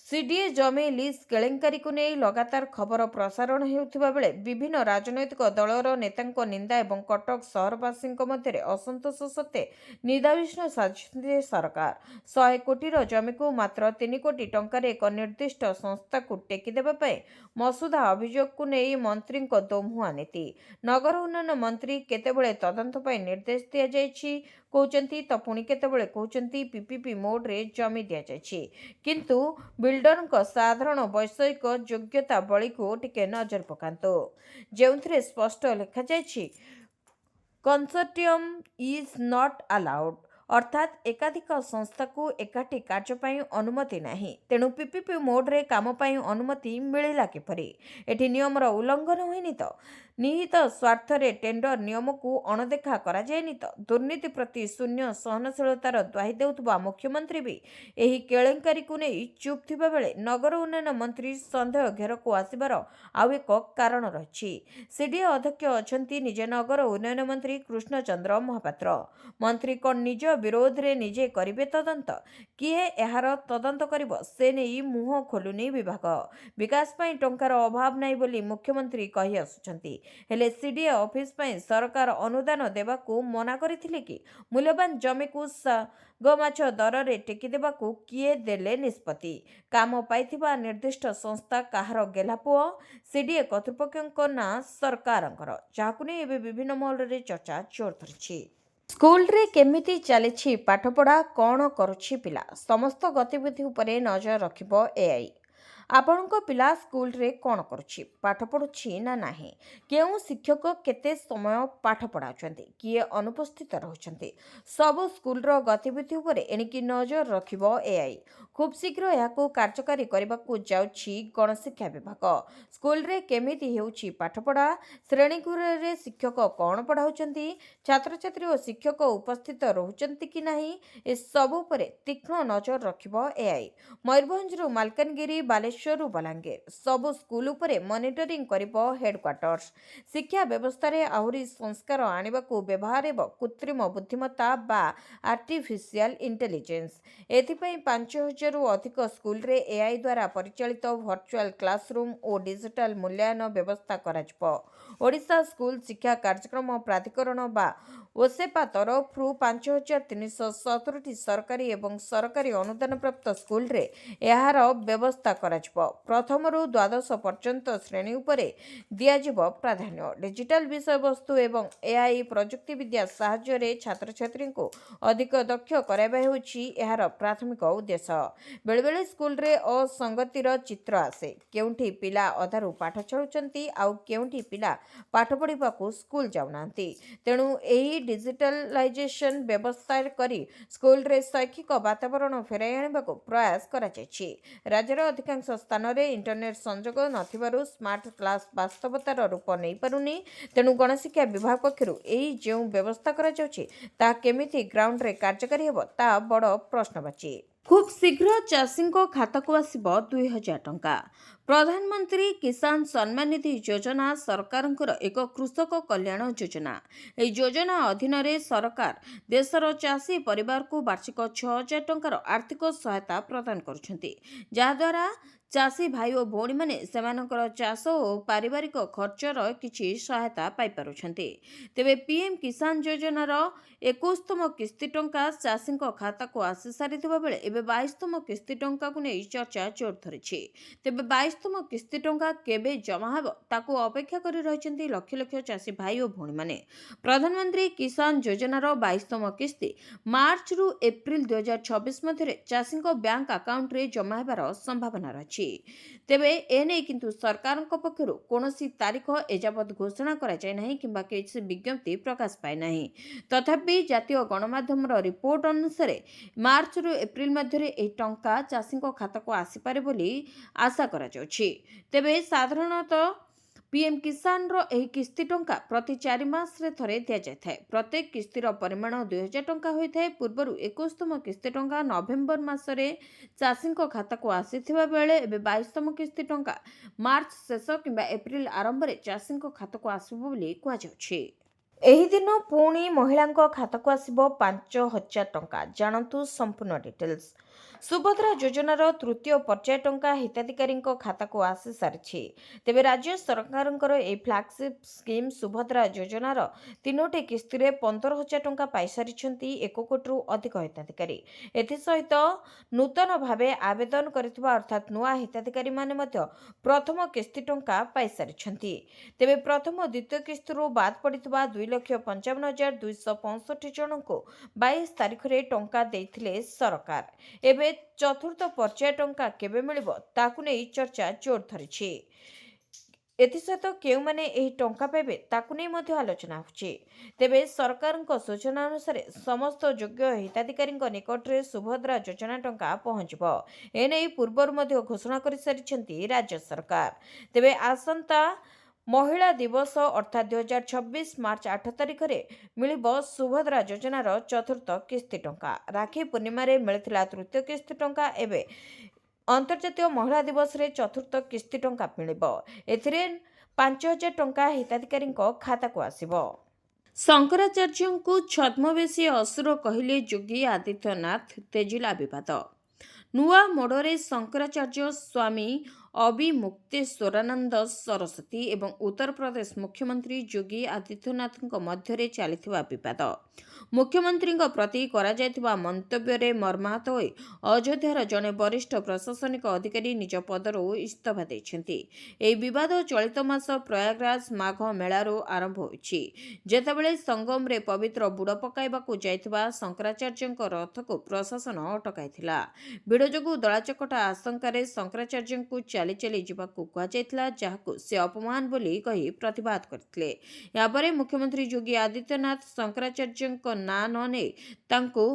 ସିଡିଏ ଜମି ଲିଜ୍ କେଳେଙ୍କାରୀକୁ ନେଇ ଲଗାତାର ଖବର ପ୍ରସାରଣ ହେଉଥିବା ବେଳେ ବିଭିନ୍ନ ରାଜନୈତିକ ଦଳର ନେତାଙ୍କ ନିନ୍ଦା ଏବଂ କଟକ ସହରବାସୀଙ୍କ ମଧ୍ୟରେ ଅସନ୍ତୋଷ ସତ୍ତ୍ୱେ ନିଦାବିଷ୍ଣ ସାଜିଛନ୍ତି ସରକାର। 100 କୋଟିର ଜମିକୁ ମାତ୍ର 3 କୋଟି ଟଙ୍କାରେ ଏକ ନିର୍ଦ୍ଦିଷ୍ଟ ସଂସ୍ଥାକୁ ଟେକି ଦେବା ପାଇଁ ମସୁଧା ଅଭିଯୋଗକୁ ନେଇ ମନ୍ତ୍ରୀଙ୍କ ଦୋମୁହାଁ ନୀତି। ନଗର ଉନ୍ନୟନ ମନ୍ତ୍ରୀ କେତେବେଳେ ତଦନ୍ତ ପାଇଁ ନିର୍ଦ୍ଦେଶ ଦିଆଯାଇଛି କହୁଛନ୍ତି ତ ପୁଣି କେତେବେଳେ କହୁଛନ୍ତି ପିପିପି ମୋଡରେ ଜମି ଦିଆଯାଇଛି। କିନ୍ତୁ ବିଲ୍ଡରଙ୍କ ସାଧାରଣ ବୈଷୟିକ ଯୋଗ୍ୟତାବଳୀକୁ ଟିକେ ନଜର ପକାନ୍ତୁ, ଯେଉଁଥିରେ ସ୍ପଷ୍ଟ ଲେଖାଯାଇଛି କନସର୍ଟିୟମ୍ ଇଜ୍ ନଟ୍ ଆଲାଉଡ୍, ଅର୍ଥାତ୍ ଏକାଧିକ ସଂସ୍ଥାକୁ ଏକାଠି କାର୍ଯ୍ୟ ପାଇଁ ଅନୁମତି ନାହିଁ। ତେଣୁ ପିପିପି ମୋଡରେ କାମ ପାଇଁ ଅନୁମତି ମିଳିଲା କିପରି? ଏଠି ନିୟମର ଉଲ୍ଲଂଘନ ହୋଇନି ତ? ନିହିତ ସ୍ୱାର୍ଥରେ ଟେଣ୍ଡର ନିୟମକୁ ଅଣଦେଖା କରାଯାଇନି ତ? ଦୁର୍ନୀତି ପ୍ରତି ଶୂନ୍ୟ ସହନଶୀଳତାର ଦ୍ୱାହି ଦେଉଥିବା ମୁଖ୍ୟମନ୍ତ୍ରୀ ବି ଏହି କେଳେଙ୍କାରୀକୁ ନେଇ ଚୁପ୍ ଥିବା ବେଳେ ନଗର ଉନ୍ନୟନ ମନ୍ତ୍ରୀ ସନ୍ଦେହ ଘେରକୁ ଆସିବାର ଆଉ ଏକ କାରଣ ରହିଛି। ସିଡିଏ ଅଧ୍ୟକ୍ଷ ଅଛନ୍ତି ନିଜେ ନଗର ଉନ୍ନୟନ ମନ୍ତ୍ରୀ କୃଷ୍ଣଚନ୍ଦ୍ର ମହାପାତ୍ର। ମନ୍ତ୍ରୀ କ'ଣ ନିଜ ବିରୋଧରେ ନିଜେ କରିବେ ତଦନ୍ତ? କିଏ ଏହାର ତଦନ୍ତ କରିବ ସେ ନେଇ ମୁହଁ ଖୋଲୁନି ବିଭାଗ। ବିକାଶ ପାଇଁ ଟଙ୍କାର ଅଭାବ ନାହିଁ ବୋଲି ମୁଖ୍ୟମନ୍ତ୍ରୀ କହି ଆସୁଛନ୍ତି, ହେଲେ ସିଡିଏ ଅଫିସ ପାଇଁ ସରକାର ଅନୁଦାନ ଦେବାକୁ ମନା କରିଥିଲେ କି? ମୂଲ୍ୟବାନ ଜମିକୁ ଶାଗମାଛ ଦରରେ ଟେକି ଦେବାକୁ କିଏ ଦେଲେ ନିଷ୍ପତ୍ତି? କାମ ପାଇଥିବା ନିର୍ଦ୍ଦିଷ୍ଟ ସଂସ୍ଥା କାହାର ଗେହ୍ଲାପୁଅ? ସିଡିଏ କର୍ତ୍ତୃପକ୍ଷଙ୍କ ନାଁ ସରକାରଙ୍କର, ଯାହାକୁ ନେଇ ଏବେ ବିଭିନ୍ନ ମହଲରେ ଚର୍ଚ୍ଚା ଜୋର ଧରିଛି। ସ୍କୁଲରେ କେମିତି ଚାଲିଛି ପାଠପଢ଼ା, କ'ଣ କରୁଛି ପିଲା, ସମସ୍ତ ଗତିବିଧି ଉପରେ ନଜର ରଖିବ ଏଆଇ। ଆପଣଙ୍କ ପିଲା ସ୍କୁଲରେ କ'ଣ କରୁଛି, ପାଠ ପଢ଼ୁଛି ନା ନାହିଁ, କେଉଁ ଶିକ୍ଷକ କେତେ ସମୟ ପାଠ ପଢ଼ାଉଛନ୍ତି, କିଏ ଅନୁପସ୍ଥିତ ରହୁଛନ୍ତି, ସବୁ ସ୍କୁଲର ଗତିବିଧି ଉପରେ ଏଣିକି ନଜର ରଖିବ ଏଆଇ। ଖୁବ୍ ଶୀଘ୍ର ଏହାକୁ କାର୍ଯ୍ୟକାରୀ କରିବାକୁ ଯାଉଛି ଗଣଶିକ୍ଷା ବିଭାଗ। ସ୍କୁଲରେ କେମିତି ହେଉଛି ପାଠପଢ଼ା, ଶ୍ରେଣୀଗୃହରେ ଶିକ୍ଷକ କ'ଣ ପଢ଼ାଉଛନ୍ତି, ଛାତ୍ରଛାତ୍ରୀ ଓ ଶିକ୍ଷକ ଉପସ୍ଥିତ ରହୁଛନ୍ତି କି ନାହିଁ, ଏସବୁ ଉପରେ ତୀକ୍ଷ୍ଣ ନଜର ରଖିବ ଏଆଇ। ମୟୂରଭଞ୍ଜରୁ ମାଲକାନଗିରି, ବାଲେଶ୍ୱରରୁ ବଲାଙ୍ଗୀର ସବୁ ସ୍କୁଲ ଉପରେ ମନିଟରିଂ କରିବ ହେଡକ୍ୱାର୍ଟର୍ସ। ଶିକ୍ଷା ବ୍ୟବସ୍ଥାରେ ଆହୁରି ସଂସ୍କାର ଆଣିବାକୁ ବ୍ୟବହାର ହେବ କୃତ୍ରିମ ବୁଦ୍ଧିମତ୍ତା ବା ଆର୍ଟିଫିସିଆଲ ଇଣ୍ଟେଲିଜେନ୍ସ। ଏଥିପାଇଁ 5,000ରୁ ଅଧିକ ସ୍କୁଲରେ ଏଆଇ ଦ୍ୱାରା ପରିଚାଳିତ ଭର୍ଚୁଆଲ କ୍ଲାସରୁମ୍ ଓ ଡିଜିଟାଲ ମୂଲ୍ୟାୟନ ବ୍ୟବସ୍ଥା କରାଯିବ। ଓଡ଼ିଶା ସ୍କୁଲ ଶିକ୍ଷା କାର୍ଯ୍ୟକ୍ରମ ପ୍ରାଧିକରଣ ବା ଓସେପା ତରଫରୁ 5,317ଟି ସରକାରୀ ଏବଂ ସରକାରୀ ଅନୁଦାନପ୍ରାପ୍ତ ସ୍କୁଲରେ ଏହାର ବ୍ୟବସ୍ଥା କରାଯିବ। ପ୍ରଥମରୁ ଦ୍ୱାଦଶ ପର୍ଯ୍ୟନ୍ତ ଶ୍ରେଣୀ ଉପରେ ଦିଆଯିବ ପ୍ରାଧାନ୍ୟ। ଡିଜିଟାଲ ବିଷୟବସ୍ତୁ ଏବଂ ଏଆଇ ପ୍ରଯୁକ୍ତିବିଦ୍ୟା ସାହାଯ୍ୟରେ ଛାତ୍ରଛାତ୍ରୀଙ୍କୁ ଅଧିକ ଦକ୍ଷ କରାଇବା ହେଉଛି ଏହାର ପ୍ରାଥମିକ ଉଦ୍ଦେଶ୍ୟ। ବେଳେବେଳେ ସ୍କୁଲରେ ଅସଙ୍ଗତିର ଚିତ୍ର ଆସେ। କେଉଁଠି ପିଲା ଅଧାରୁ ପାଠ ଛାଡୁଛନ୍ତି, ଆଉ କେଉଁଠି ପିଲା ପାଠ ପଢ଼ିବାକୁ ସ୍କୁଲ ଯାଉନାହାନ୍ତି। ତେଣୁ ଏହି ଡିଜିଟାଲାଇଜେସନ ବ୍ୟବସ୍ଥା କରି ସ୍କୁଲରେ ଶୈକ୍ଷିକ ବାତାବରଣ ଫେରାଇ ଆଣିବାକୁ ପ୍ରୟାସ କରାଯାଇଛି। ରାଜ୍ୟର ଅଧିକାଂଶ ସ୍ଥାନରେ ଇଣ୍ଟରନେଟ୍ ସଂଯୋଗ ନଥିବାରୁ ସ୍ମାର୍ଟ କ୍ଲାସ ବାସ୍ତବତାର ରୂପ ନେଇପାରୁନି। ତେଣୁ ଗଣଶିକ୍ଷା ବିଭାଗ ପକ୍ଷରୁ ଏହି ଯେଉଁ ବ୍ୟବସ୍ଥା କରାଯାଉଛି ତାହା କେମିତି ଗ୍ରାଉଣ୍ଡରେ କାର୍ଯ୍ୟକାରୀ ହେବ ତାହା ବଡ଼ ପ୍ରଶ୍ନବାଚୀ। ଖୁବ୍ ଶୀଘ୍ର ଚାଷୀଙ୍କ ଖାତାକୁ ଆସିବ 2,000 ଟଙ୍କା। ପ୍ରଧାନମନ୍ତ୍ରୀ କିଷାନ ସମ୍ମାନ ନିଧି ଯୋଜନା ସରକାରଙ୍କର ଏକ କୃଷକ କଲ୍ୟାଣ ଯୋଜନା। ଏହି ଯୋଜନା ଅଧୀନରେ ସରକାର ଦେଶର ଚାଷୀ ପରିବାରକୁ ବାର୍ଷିକ 6,000 ଟଙ୍କାର ଆର୍ଥିକ ସହାୟତା ପ୍ରଦାନ କରୁଛନ୍ତି, ଯାହାଦ୍ୱାରା ଚାଷୀ ଭାଇ ଓ ଭଉଣୀମାନେ ସେମାନଙ୍କର ଚାଷ ଓ ପାରିବାରିକ ଖର୍ଚ୍ଚର କିଛି ସହାୟତା ପାଇପାରୁଛନ୍ତି। ତେବେ ପିଏମ୍ କିଷାନ ଯୋଜନାର 21ତମ କିସ୍ତି ଟଙ୍କା ଚାଷୀଙ୍କ ଖାତାକୁ ଆସିସାରିଥିବା ବେଳେ ଏବେ 22ତମ କିସ୍ତି ଟଙ୍କାକୁ ନେଇ ଚର୍ଚ୍ଚା ଜୋର ଧରିଛି। ତେବେ 22ତମ କିସ୍ତି ଟଙ୍କା କେବେ ଜମା ହେବ ତାକୁ ଅପେକ୍ଷା କରି ରହିଛନ୍ତି ଲକ୍ଷ ଲକ୍ଷ ଚାଷୀ ଭାଇ ଓ ଭଉଣୀମାନେ। ପ୍ରଧାନମନ୍ତ୍ରୀ କିଷାନ ଯୋଜନାର 22ତମ କିସ୍ତି ମାର୍ଚ୍ଚରୁ ଏପ୍ରିଲ 2026 ମଧ୍ୟରେ ଚାଷୀଙ୍କ ବ୍ୟାଙ୍କ ଆକାଉଣ୍ଟରେ ଜମା ହେବାର ସମ୍ଭାବନା ରହିଛି। ତେବେ ଏନେଇ କିନ୍ତୁ ସରକାରଙ୍କ ପକ୍ଷରୁ କୌଣସି ତାରିଖ ଏଯାବତ୍ ଘୋଷଣା କରାଯାଇ ନାହିଁ କିମ୍ବା କିଛି ବିଜ୍ଞପ୍ତି ପ୍ରକାଶ ପାଇ ନାହିଁ। ତଥାପି ଜାତୀୟ ଗଣମାଧ୍ୟମର ରିପୋର୍ଟ ଅନୁସାରେ ମାର୍ଚ୍ଚରୁ ଏପ୍ରିଲ ମଧ୍ୟରେ ଏହି ଟଙ୍କା ଚାଷୀଙ୍କ ଖାତାକୁ ଆସିପାରେ ବୋଲି ଆଶା କରାଯାଉଛି। ତେବେ ସାଧାରଣତଃ ପିଏମ୍ କିଷାନର ଏହି କିସ୍ତି ଟଙ୍କା ପ୍ରତି 4 ମାସରେ ଥରେ ଦିଆଯାଇଥାଏ। ପ୍ରତ୍ୟେକ କିସ୍ତିର ପରିମାଣ 2,000 ଟଙ୍କା ହୋଇଥାଏ। ପୂର୍ବରୁ 21ତମ କିସ୍ତି ଟଙ୍କା ନଭେମ୍ବର ମାସରେ ଚାଷୀଙ୍କ ଖାତାକୁ ଆସିଥିବା ବେଳେ ଏବେ 22ତମ କିସ୍ତି ଟଙ୍କା ମାର୍ଚ୍ଚ ଶେଷ କିମ୍ବା ଏପ୍ରିଲ ଆରମ୍ଭରେ ଚାଷୀଙ୍କ ଖାତାକୁ ଆସିବ ବୋଲି କୁହାଯାଉଛି। ଏହି ଦିନ ପୁଣି ମହିଳାଙ୍କ ଖାତାକୁ ଆସିବ 5,000 ଟଙ୍କା। ଜାଣନ୍ତୁ ସମ୍ପୂର୍ଣ୍ଣ ଡିଟେଲ୍ସ। ସୁଭଦ୍ରା ଯୋଜନାର ତୃତୀୟ ପର୍ଯ୍ୟାୟ ଟଙ୍କା ହିତାଧିକାରୀଙ୍କ ଖାତାକୁ ଆସିସାରିଛି। ତେବେ ରାଜ୍ୟ ସରକାରଙ୍କର ଏହି ଫ୍ଲାଗସିପ୍ ସ୍କିମ୍ ସୁଭଦ୍ରା ଯୋଜନାର 3ଟି କିସ୍ତିରେ 15,000 ଟଙ୍କା ପାଇସାରିଛନ୍ତି 1 କୋଟିରୁ ଅଧିକ ହିତାଧିକାରୀ। ଏଥିସହିତ ନୂତନ ଭାବେ ଆବେଦନ କରିଥିବା ଅର୍ଥାତ୍ ନୂଆ ହିତାଧିକାରୀମାନେ ମଧ୍ୟ ପ୍ରଥମ କିସ୍ତି ଟଙ୍କା ପାଇସାରିଛନ୍ତି। ତେବେ ପ୍ରଥମ ଦ୍ୱିତୀୟ କିସ୍ତିରୁ ବାଦ୍ ପଡ଼ିଥିବା 2,55,265 ଜଣଙ୍କୁ 22 ତାରିଖରେ ଟଙ୍କା ଦେଇଥିଲେ ସରକାର। ଏବେ ଚତୁର୍ଥ ପର୍ଯ୍ୟାୟ ଟଙ୍କା କେବେ ମିଳିବ ତାକୁ ନେଇ ଚର୍ଚ୍ଚା ଜୋର ଧରିଛି। ଏଥିସହିତ କେଉଁମାନେ ଏହି ଟଙ୍କା ପାଇବେ ତାକୁ ନେଇ ମଧ୍ୟ ଆଲୋଚନା ହେଉଛି। ତେବେ ସରକାରଙ୍କ ସୂଚନା ଅନୁସାରେ ସମସ୍ତ ଯୋଗ୍ୟ ହିତାଧିକାରୀଙ୍କ ନିକଟରେ ସୁଭଦ୍ରା ଯୋଜନା ଟଙ୍କା ପହଞ୍ଚିବ। ଏନେଇ ପୂର୍ବରୁ ମଧ୍ୟ ଘୋଷଣା କରିସାରିଛନ୍ତି ରାଜ୍ୟ ସରକାର। ତେବେ ଆସନ୍ତା ମହିଳା ଦିବସ ଅର୍ଥାତ୍ 2026 ମାର୍ଚ୍ଚ 8 ତାରିଖରେ ମିଳିବ ସୁଭଦ୍ରା ଯୋଜନାର ଚତୁର୍ଥ କିସ୍ତି ଟଙ୍କା। ରାକ୍ଷୀ ପୂର୍ଣ୍ଣିମାରେ ମିଳିଥିଲା ତୃତୀୟ କିସ୍ତି ଟଙ୍କା। ଏବେ ଅନ୍ତର୍ଜାତୀୟ ମହିଳା ଦିବସରେ ଚତୁର୍ଥ କିସ୍ତି ଟଙ୍କା ମିଳିବ। ଏଥିରେ 5,000 ଟଙ୍କା ହିତାଧିକାରୀଙ୍କ ଖାତାକୁ ଆସିବ। ଶଙ୍କରାଚାର୍ଯ୍ୟଙ୍କୁ ଛଦ୍ମବେଶୀ ଅସୁର କହିଲେ ଯୋଗୀ ଆଦିତ୍ୟନାଥ, ତେଜିଲା ବିବାଦ। ନୂଆ ମୋଡ଼ରେ ଶଙ୍କରାଚାର୍ଯ୍ୟ ସ୍ୱାମୀ ଅବିମୁକ୍ତେଶ୍ୱରାନନ୍ଦ ସରସ୍ୱତୀ ଏବଂ ଉତ୍ତରପ୍ରଦେଶ ମୁଖ୍ୟମନ୍ତ୍ରୀ ଯୋଗୀ ଆଦିତ୍ୟନାଥଙ୍କ ମଧ୍ୟରେ ଚାଲିଥିବା ବିବାଦ। ମୁଖ୍ୟମନ୍ତ୍ରୀଙ୍କ ପ୍ରତି କରାଯାଇଥିବା ମନ୍ତବ୍ୟରେ ମର୍ମାହତ ହୋଇ ଅଯୋଧ୍ୟାର ଜଣେ ବରିଷ୍ଠ ପ୍ରଶାସନିକ ଅଧିକାରୀ ନିଜ ପଦରୁ ଇସ୍ତଫା ଦେଇଛନ୍ତି। ଏହି ବିବାଦ ଚଳିତ ମାସ ପ୍ରୟାଗରାଜ ମାଘ ମେଳାରୁ ଆରମ୍ଭ ହୋଇଛି, ଯେତେବେଳେ ସଙ୍ଗମରେ ପବିତ୍ର ବୁଡ଼ ପକାଇବାକୁ ଯାଇଥିବା ଶଙ୍କରାଚାର୍ଯ୍ୟଙ୍କ ରଥକୁ ପ୍ରଶାସନ ଅଟକାଇଥିଲା। ଭିଡ଼ ଯୋଗୁଁ ଦଳାଚକଟା ଆଶଙ୍କାରେ ଶଙ୍କରାଚାର୍ଯ୍ୟଙ୍କୁ ଚାଲି ଚାଲି ଯିବାକୁ କୁହାଯାଇଥିଲା, ଯାହାକୁ ସେ ଅପମାନ ବୋଲି କହି ପ୍ରତିବାଦ କରିଥିଲେ। ଏହାପରେ ମୁଖ୍ୟମନ୍ତ୍ରୀ ଯୋଗୀ ଆଦିତ୍ୟନାଥ ଶଙ୍କରାଚାର୍ଯ୍ୟଙ୍କ ନାଁ ନ ନେଇ ତାଙ୍କୁ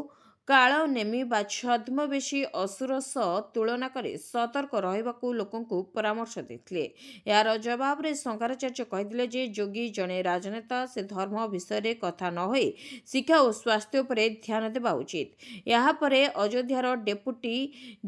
କାଳନେମୀ ବା ଛଦ୍ମବେଶୀ ଅସୁର ସହ ତୁଳନା କରି ସତର୍କ ରହିବାକୁ ଲୋକଙ୍କୁ ପରାମର୍ଶ ଦେଇଥିଲେ। ଏହାର ଜବାବରେ ଶଙ୍କରାଚାର୍ଯ୍ୟ କହିଥିଲେ ଯେ ଯୋଗୀ ଜଣେ ରାଜନେତା, ସେ ଧର୍ମ ବିଷୟରେ କଥା ନ ହୋଇ ଶିକ୍ଷା ଓ ସ୍ୱାସ୍ଥ୍ୟ ଉପରେ ଧ୍ୟାନ ଦେବା ଉଚିତ। ଏହାପରେ ଅଯୋଧ୍ୟାର deputy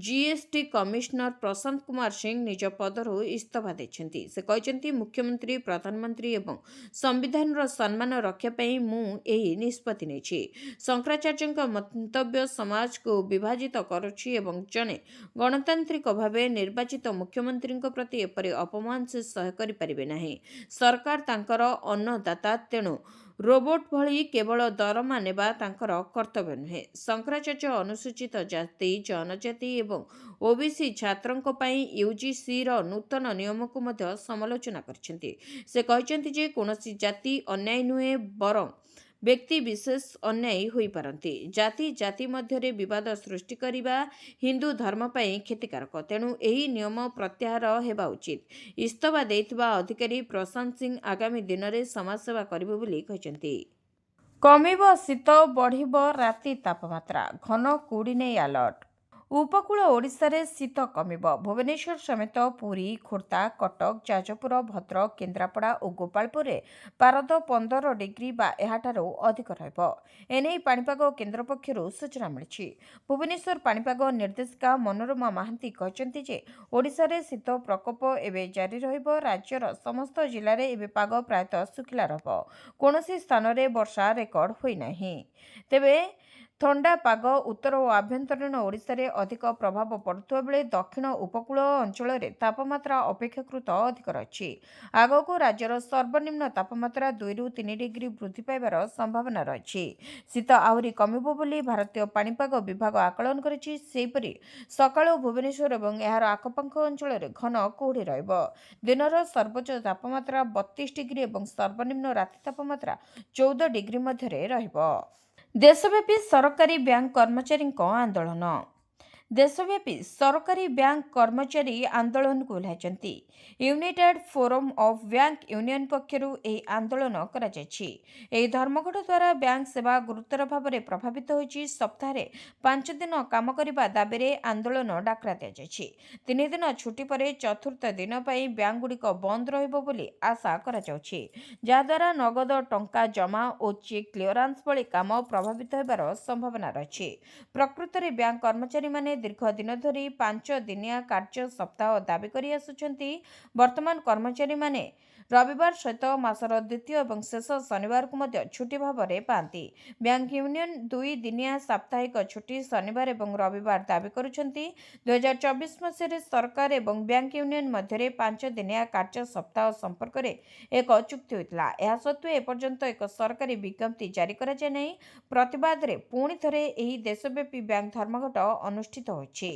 GST commissioner Prashant Kumar Singh ନିଜ ପଦରୁ ଇସ୍ତଫା ଦେଇଛନ୍ତି। ସେ କହିଛନ୍ତି, ମୁଖ୍ୟମନ୍ତ୍ରୀ, ପ୍ରଧାନମନ୍ତ୍ରୀ ଏବଂ ସମ୍ବିଧାନର ସମ୍ମାନ ରକ୍ଷା ପାଇଁ ମୁଁ ଏହି ନିଷ୍ପତ୍ତି ନେଇଛି। ଶଙ୍କରାଚାର୍ଯ୍ୟଙ୍କ ମନ୍ତବ୍ୟ ସମାଜକୁ ବିଭାଜିତ କରୁଛି ଏବଂ ଜଣେ ଗଣତାନ୍ତ୍ରିକ ଭାବେ ନିର୍ବାଚିତ ମୁଖ୍ୟମନ୍ତ୍ରୀଙ୍କ ପ୍ରତି ଏପରି ଅପମାନ ସେ ସହ୍ୟ କରିପାରିବେ ନାହିଁ। ସରକାର ତାଙ୍କର ଅନ୍ନଦାତା, ତେଣୁ ରୋବୋଟ ଭଳି କେବଳ ଦରମା ନେବା ତାଙ୍କର କର୍ତ୍ତବ୍ୟ ନୁହେଁ। ଶଙ୍କରାଚାର୍ଯ୍ୟ ଅନୁସୂଚିତ ଜାତି, ଜନଜାତି ଏବଂ ଓବିସି ଛାତ୍ରଙ୍କ ପାଇଁ ୟୁଜିସିର ନୂତନ ନିୟମକୁ ମଧ୍ୟ ସମାଲୋଚନା କରିଛନ୍ତି। ସେ କହିଛନ୍ତି ଯେ କୌଣସି ଜାତି ଅନ୍ୟାୟୀ ନୁହେଁ, ବରଂ ବ୍ୟକ୍ତି ବିଶେଷ ଅନ୍ୟାୟୀ ହୋଇପାରନ୍ତି। ଜାତି ଜାତି ମଧ୍ୟରେ ବିବାଦ ସୃଷ୍ଟି କରିବା ହିନ୍ଦୁ ଧର୍ମ ପାଇଁ କ୍ଷତିକାରକ, ତେଣୁ ଏହି ନିୟମ ପ୍ରତ୍ୟାହାର ହେବା ଉଚିତ। ଇସ୍ତଫା ଦେଇଥିବା ଅଧିକାରୀ ପ୍ରଶାନ୍ତ ସିଂ ଆଗାମୀ ଦିନରେ ସମାଜସେବା କରିବେ ବୋଲି କହିଛନ୍ତି। କମିବ ଶୀତ, ବଢ଼ିବ ରାତି ତାପମାତ୍ରା, ଘନ କୁହୁଡ଼ି ନେଇ ଆଲର୍ଟ। ଉପକୂଳ ଓଡ଼ିଶାରେ ଶୀତ କମିବ। ଭୁବନେଶ୍ୱର ସମେତ ପୁରୀ, ଖୋର୍ଦ୍ଧା, କଟକ, ଯାଜପୁର, ଭଦ୍ରକ, କେନ୍ଦ୍ରାପଡ଼ା ଓ ଗୋପାଳପୁରରେ ପାରଦ 15 ଡିଗ୍ରୀ ବା ଏହାଠାରୁ ଅଧିକ ରହିବ। ଏନେଇ ପାଣିପାଗ କେନ୍ଦ୍ର ପକ୍ଷରୁ ସୂଚନା ମିଳିଛି। ଭୁବନେଶ୍ୱର ପାଣିପାଗ ନିର୍ଦ୍ଦେଶିକା ମନୋରମା ମହାନ୍ତି କହିଛନ୍ତି ଯେ ଓଡ଼ିଶାରେ ଶୀତ ପ୍ରକୋପ ଏବେ ଜାରି ରହିବ। ରାଜ୍ୟର ସମସ୍ତ ଜିଲ୍ଲାରେ ଏବେ ପାଗ ପ୍ରାୟତଃ ଶୁଖିଲା ରହିବ। କୌଣସି ସ୍ଥାନରେ ବର୍ଷା ରେକର୍ଡ ହୋଇନାହିଁ। ତେବେ ଥଣ୍ଡା ପାଗ ଉତ୍ତର ଓ ଆଭ୍ୟନ୍ତରୀଣ ଓଡ଼ିଶାରେ ଅଧିକ ପ୍ରଭାବ ପଡ଼ୁଥିବା ବେଳେ ଦକ୍ଷିଣ ଉପକୂଳ ଅଞ୍ଚଳରେ ତାପମାତ୍ରା ଅପେକ୍ଷାକୃତ ଅଧିକ ରହିଛି। ଆଗକୁ ରାଜ୍ୟର ସର୍ବନିମ୍ନ ତାପମାତ୍ରା 2ରୁ 3 ଡିଗ୍ରୀ ବୃଦ୍ଧି ପାଇବାର ସମ୍ଭାବନା ରହିଛି। ଶୀତ ଆହୁରି କମିବ ବୋଲି ଭାରତୀୟ ପାଣିପାଗ ବିଭାଗ ଆକଳନ କରିଛି। ସେହିପରି ସକାଳୁ ଭୁବନେଶ୍ୱର ଏବଂ ଏହାର ଆଖପାଖ ଅଞ୍ଚଳରେ ଘନ କୁହୁଡ଼ି ରହିବ। ଦିନର ସର୍ବୋଚ୍ଚ ତାପମାତ୍ରା 32 ଡିଗ୍ରୀ ଏବଂ ସର୍ବନିମ୍ନ ରାତି ତାପମାତ୍ରା 14 ଡିଗ୍ରୀ ମଧ୍ୟରେ ରହିବ। ଦେଶବ୍ୟାପୀ ସରକାରୀ ବ୍ୟାଙ୍କ କର୍ମଚାରୀଙ୍କ ଆନ୍ଦୋଳନ। ଦେଶବ୍ୟାପୀ ସରକାରୀ ବ୍ୟାଙ୍କ କର୍ମଚାରୀ ଆନ୍ଦୋଳନକୁ ଓହ୍ଲାଇଛନ୍ତି। United forum of bank union ପକ୍ଷରୁ ଏହି ଆନ୍ଦୋଳନ କରାଯାଇଛି। ଏହି ଧର୍ମଘଟ ଦ୍ୱାରା ବ୍ୟାଙ୍କ ସେବା ଗୁରୁତର ଭାବରେ ପ୍ରଭାବିତ ହୋଇଛି। ସପ୍ତାହରେ 5 ଦିନ କାମ କରିବା ଦାବିରେ ଆନ୍ଦୋଳନ ଡାକରା ଦିଆଯାଇଛି। 3 ଦିନ ଛୁଟି ପରେ ଚତୁର୍ଥ ଦିନ ପାଇଁ ବ୍ୟାଙ୍କଗୁଡ଼ିକ ବନ୍ଦ ରହିବ ବୋଲି ଆଶା କରାଯାଉଛି, ଯାହାଦ୍ୱାରା ନଗଦ ଟଙ୍କା ଜମା ଓ ଚେକ୍ କ୍ଲିୟରାନ୍ସ ଭଳି କାମ ପ୍ରଭାବିତ ହେବାର ସମ୍ଭାବନା ରହିଛି। ପ୍ରକୃତରେ ବ୍ୟାଙ୍କ କର୍ମଚାରୀମାନେ ଦୀର୍ଘ ଦିନ ଧରି 5 ଦିନିଆ କାର୍ଯ୍ୟ ସପ୍ତାହ ଦାବି କରି ଆସୁଛନ୍ତି। ବର୍ତ୍ତମାନ କର୍ମଚାରୀମାନେ ରବିବାର ସହିତ ମାସର ଦ୍ୱିତୀୟ ଏବଂ ଶେଷ ଶନିବାରକୁ ମଧ୍ୟ ଛୁଟି ଭାବରେ ପାଆନ୍ତି। ବ୍ୟାଙ୍କ ୟୁନିୟନ 2 ଦିନିଆ ସାପ୍ତାହିକ ଛୁଟି ଶନିବାର ଏବଂ ରବିବାର ଦାବି କରୁଛନ୍ତି। 2024 ମସିହାରେ ସରକାର ଏବଂ ବ୍ୟାଙ୍କ ୟୁନିୟନ ମଧ୍ୟରେ 5 ଦିନିଆ କାର୍ଯ୍ୟ ସପ୍ତାହ ସମ୍ପର୍କରେ ଏକ ଚୁକ୍ତି ହୋଇଥିଲା। ଏହା ସତ୍ତ୍ୱେ ଏପର୍ଯ୍ୟନ୍ତ ଏକ ସରକାରୀ ବିଜ୍ଞପ୍ତି ଜାରି କରାଯାଇ ନାହିଁ। ପ୍ରତିବାଦରେ ପୁଣି ଥରେ ଏହି ଦେଶବ୍ୟାପୀ ବ୍ୟାଙ୍କ ଧର୍ମଘଟ ଅନୁଷ୍ଠିତ ହୋଇଛି।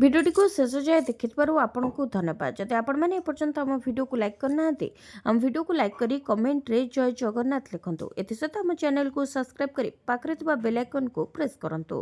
ଭିଡ଼ିଓଟିକୁ ଶେଷ ଯାଏ ଦେଖିଥିବାରୁ ଆପଣଙ୍କୁ ଧନ୍ୟବାଦ। ଯଦି ଆପଣମାନେ ଏପର୍ଯ୍ୟନ୍ତ ଆମ ଭିଡ଼ିଓକୁ ଲାଇକ୍ କରିନାହାନ୍ତି, ଆମ ଭିଡ଼ିଓକୁ ଲାଇକ୍ କରି କମେଣ୍ଟରେ ଜୟ ଜଗନ୍ନାଥ ଲେଖନ୍ତୁ। ଏଥିସହିତ ଆମ ଚ୍ୟାନେଲକୁ ସବସ୍କ୍ରାଇବ୍ କରି ପାଖରେ ଥିବା ବେଲ୍ ଆଇକନ୍କୁ ପ୍ରେସ୍ କରନ୍ତୁ।